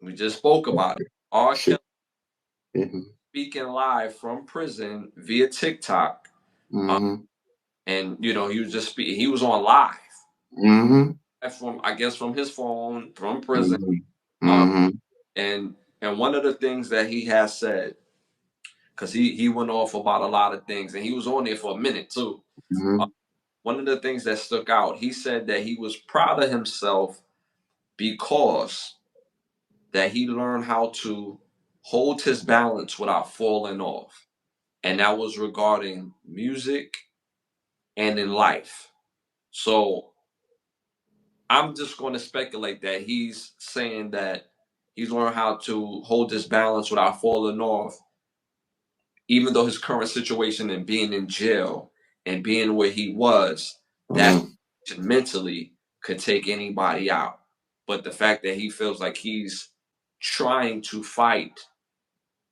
We just spoke about it. R. Kelly Mm-hmm. speaking live from prison via TikTok, Mm-hmm. and you know he was just speaking. He was on live Mm-hmm. from, I guess, from his phone from prison. Mm-hmm. Um, Mm-hmm. and one of the things that he has said, because he went off about a lot of things, and he was on there for a minute too. Uh, Mm-hmm. one of the things that stuck out, he said that he was proud of himself because that he learned how to hold his balance without falling off. And that was regarding music and in life. So I'm just going to speculate that he's saying that he's learned how to hold his balance without falling off, even though his current situation and being in jail and being where he was, that Mm-hmm. mentally could take anybody out. But the fact that he feels like he's trying to fight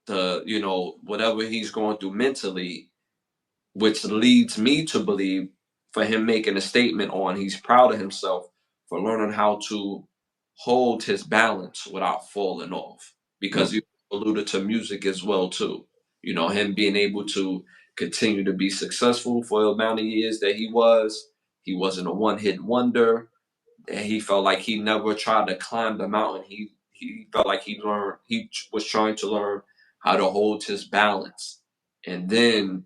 the, you know, whatever he's going through mentally, which leads me to believe for him making a statement on he's proud of himself for learning how to hold his balance without falling off. Because you alluded to music as well too. You know, him being able to continue to be successful for the amount of years that he was. He wasn't a one-hit wonder. And he felt like he never tried to climb the mountain. He felt like he was trying to learn how to hold his balance. And then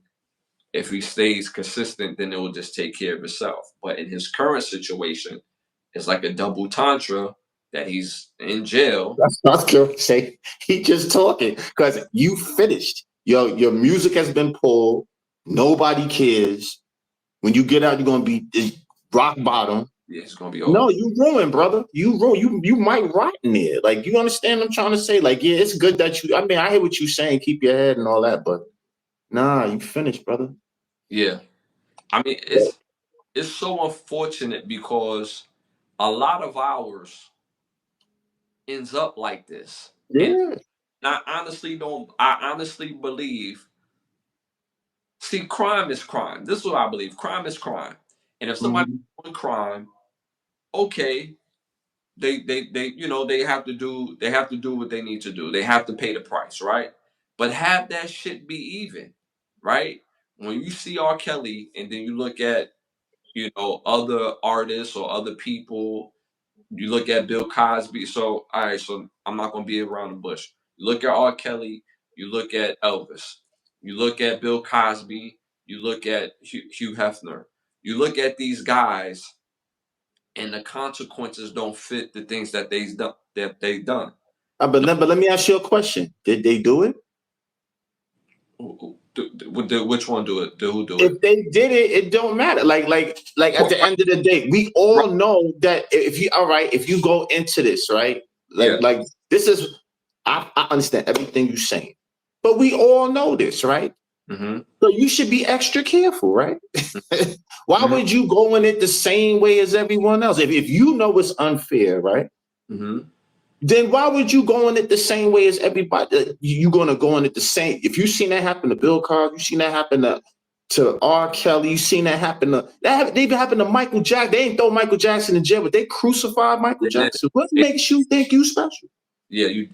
if he stays consistent, then it will just take care of itself. But in his current situation, it's like a double tantra that he's in jail. That's not good. Say he just talking because you finished. Your music has been pulled. Nobody cares. When you get out, you're gonna be rock bottom. Yeah, it's gonna be over. No, you ruined, brother. You ruined. You might rot in there. Like you understand what I'm trying to say? Like, yeah, it's good that you. I mean, I hear what you saying. Keep your head and all that, but nah, you finished, brother. Yeah, I mean it's so unfortunate because a lot of ours ends up like this, and Yeah. I honestly believe. See, crime is crime. This is what I believe. Crime is crime, and if somebody's Mhm. doing crime, okay, they you know they have to do what they need to do. They have to pay the price, right? But have that shit be even, right? When you see R. Kelly and then you look at, you know, other artists or other people, you look at Bill Cosby. So all right, so I'm not gonna be around the bush. You look at R. Kelly, you look at Elvis, you look at Bill Cosby, you look at Hugh Hefner, you look at these guys and the consequences don't fit the things that they've done. But let me ask you a question. Did they do it? Which one do it? Who do it? If they did it, it don't matter. Like at the end of the day, we Right. all know that if you all right, if you go into this, right? Yeah. Like this is I understand everything you're saying. But we all know this, right? Mm-hmm. So you should be extra careful, right? Why Mm-hmm. would you go in it the same way as everyone else? If you know it's unfair, right? Mm-hmm. Then why would you go in it the same way as everybody? You're gonna go in it the same. If you seen that happen to Bill Cosby, you seen that happen to R. Kelly, you seen that happen to they even happened to Michael Jackson. They ain't throw Michael Jackson in jail, but they crucified Michael They did. Jackson. What makes you think you special? Yeah. You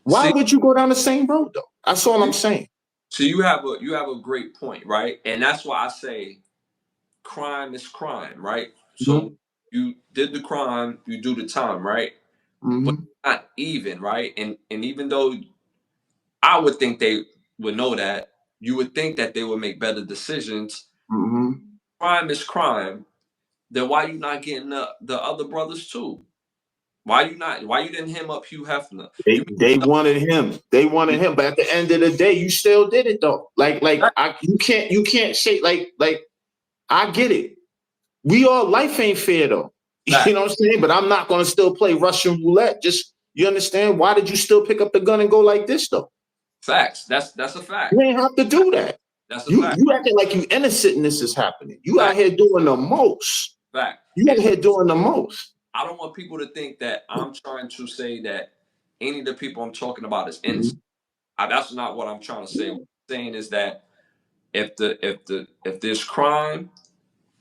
Why see. would you go down the same road though? That's all I'm saying. So you have a great point, right? And that's why I say crime is crime, right? So Mm-hmm. you did the crime, you do the time, right? But Mm-hmm. not even, right? And even though I would think they would know that, you would think that they would make better decisions. Mm-hmm. Crime is crime. Then why you not getting the other brothers too? Why you not? Why you didn't him up Hugh Hefner? You They wanted him. They wanted mean him. But at the end of the day, you still did it though. You can't say like I get it. We all life ain't fair though. You fact, know what I'm saying? But I'm not gonna still play Russian roulette. Just you understand? Why did you still pick up the gun and go like this though? facts. That's a You fact. ain't have to do that. That's a fact. You acting like you innocent and this is happening. You out Fact. here doing the most. Fact. You out And here doing the most. I don't want people to think that I'm trying to say that any of the people I'm talking about is innocent. Mhm. That's not what I'm trying to say. What I'm saying is that if there's crime,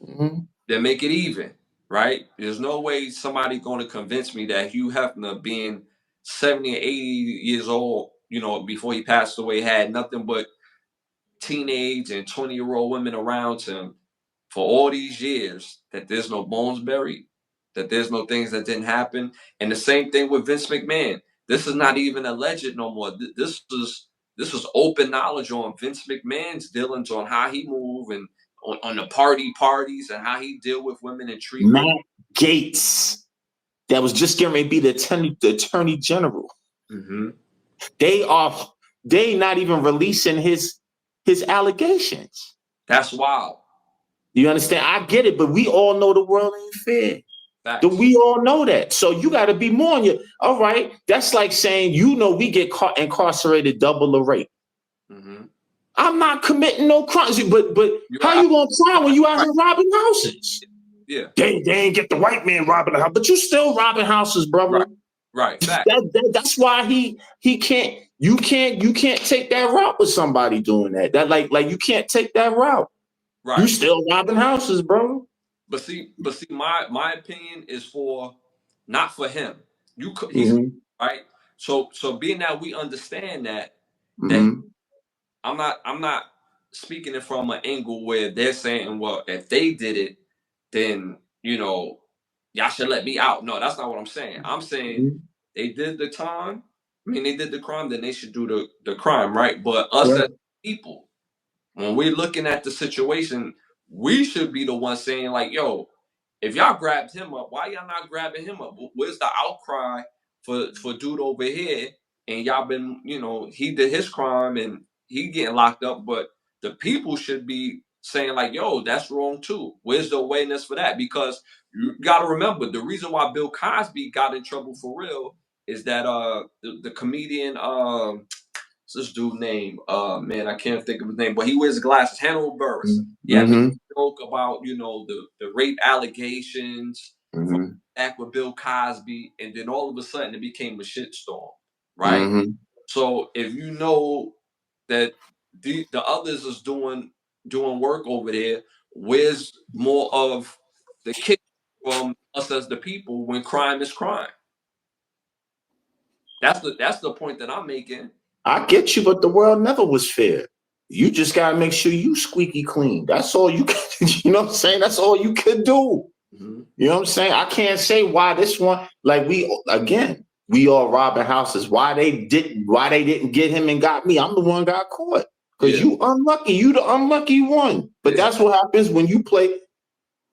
Mhm. then make it even, right? There's no way somebody going to convince me that Hugh Hefner being 70 and 80 years old, you know, before he passed away, had nothing but teenage and 20-year-old women around him for all these years, that there's no bones buried, that there's no things that didn't happen. And the same thing with Vince McMahon. This is not even alleged no more. This was open knowledge on Vince McMahon's dealings, on how he move, and on the parties and how he deal with women and treat Matt women. Gates, that was just getting ready to be the attorney general. Mm-hmm. They not even releasing his allegations. That's wild. You understand? I get it, but we all know the world ain't fair. We all know that. So you got to be more on your. All right, that's like saying, you know, we get caught incarcerated double the rate. Mm-hmm. I'm not committing no crimes, but how you gonna try when you out here robbing houses? Yeah, they ain't get the white man robbing the house, but you still robbing houses, brother. Right. That's why he can't. You can't take that route with somebody doing that. That like you can't take that route. Right. You still robbing houses, bro. But see, my opinion is not for him. He's right. So being that we understand that I'm not speaking it from an angle where they're saying, well, if they did it, then, you know, y'all should let me out. No, that's not what I'm saying. I'm saying they did the time. I mean, they did the crime, then they should do the crime, right? But us as people, when we're looking at the situation, we should be the one saying, like, yo, if y'all grabbed him up, why y'all not grabbing him up? Where's the outcry for dude over here? And y'all been, you know, he did his crime and he getting locked up, but the people should be saying, like, yo, that's wrong too. Where's the awareness for that? Because you got to remember, the reason why Bill Cosby got in trouble for real is that the comedian what's this dude name? Man, I can't think of his name, but he wears glasses. Hannibal Buress. Yeah, made a joke about, you know, the rape allegations back with Bill Cosby, and then all of a sudden it became a shitstorm, right? So if you know that the others is doing work over there, where's more of the kick from us as the people when crime is crime? That's the point that I'm making. I get you, but the world never was fair. You just gotta make sure you squeaky clean. That's all you can, you know what I'm saying? That's all you could do. You know what I'm saying? I can't say why this one, like we all robbing houses. Why they didn't get him and got me? I'm the one got caught. Because you unlucky, you the unlucky one. But that's what happens when you play.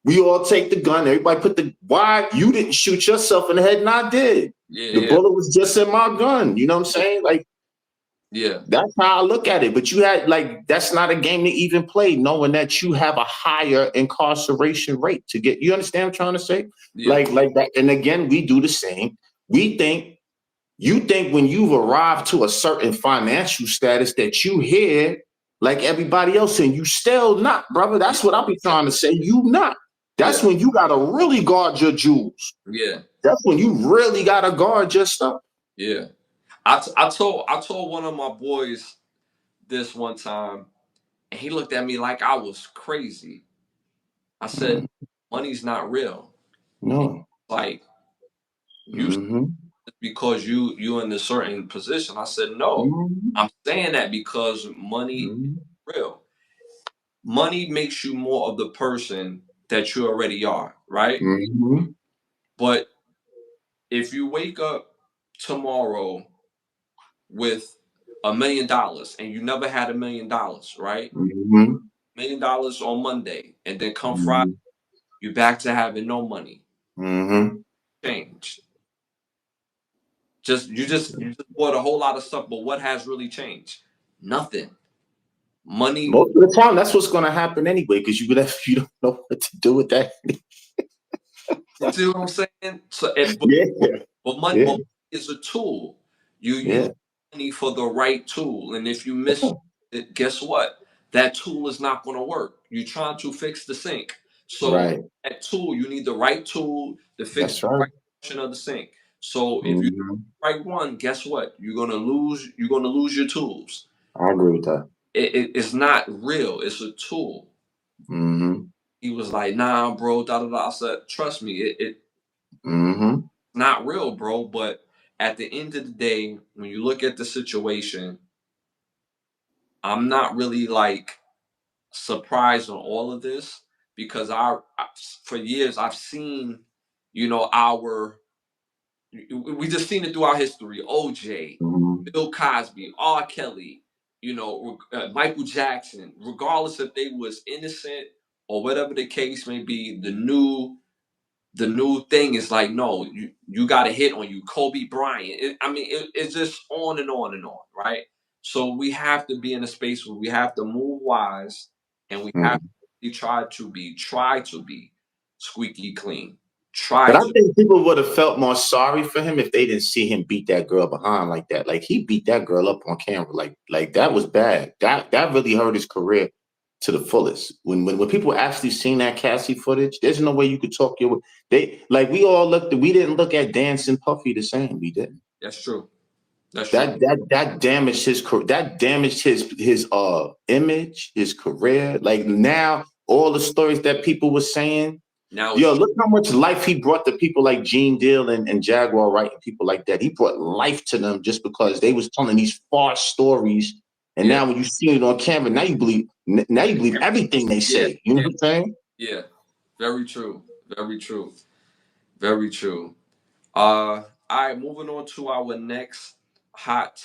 We all take the gun. Everybody put why you didn't shoot yourself in the head and I did. The bullet was just in my gun. You know what I'm saying? Like, that's how I look at it. But you had, like, that's not a game to even play, knowing that you have a higher incarceration rate to get. You understand what I'm trying to say? Like that. And again, we do the same. You think when you've arrived to a certain financial status that you here like everybody else, and you still not, brother. That's what I'll be trying to say. You not. That's when you gotta really guard your jewels. That's when you really gotta guard your stuff. I told one of my boys this one time, and he looked at me like I was crazy. I said, money's not real. No. Like, you because you in a certain position. I said, no. I'm saying that because money is real. Money makes you more of the person that you already are, right? But if you wake up tomorrow with $1 million and you never had $1 million, right? $1 million on Monday, and then come Friday, you're back to having no money. Change. You just bought a whole lot of stuff, but what has really changed? Nothing. Money. Most of the time, that's what's going to happen anyway, because you don't know what to do with that. You see what I'm saying? So, but money is a tool. You use money for the right tool, and if you miss it, guess what? That tool is not going to work. You're trying to fix the sink, so that tool, you need the right tool to fix the right portion of the sink. So if you do the right one, guess what? You're gonna lose your tools. I agree with that. It's not real. It's a tool. He was like, nah, bro, da da da. I said, trust me, it not real, bro. But at the end of the day, when you look at the situation, I'm not really like surprised on all of this because for years I've seen, you know, we just seen it throughout history. OJ, Mhm. Bill Cosby, R. Kelly, you know, Michael Jackson. Regardless if they was innocent or whatever the case may be, the new thing is like, no, you got a hit on you. Kobe Bryant. It's just on and on and on, right? So we have to be in a space where we have to move wise, and we have Mhm. to try to be squeaky clean. But Try I to. think people would have felt more sorry for him if they didn't see him beat that girl behind like that. Like he beat that girl up on camera. Like that was bad. That really hurt his career to the fullest. When people actually seen that Cassie footage, there's no way you could talk your they like we didn't look at Dancing Puffy the same. We didn't. That's true. That's true. That damaged his image, his career. Like now, all the stories that people were saying. Now Yo, it's look how much life he brought to people like Gene Deal and Jaguar Wright and people like that. He brought life to them just because they was telling these farce stories. And yeah, now when you see it on camera, now you believe everything they yeah, say. You know yeah, what I'm saying? yeah. Very true. Very true. Very true. All right, moving on to our next hot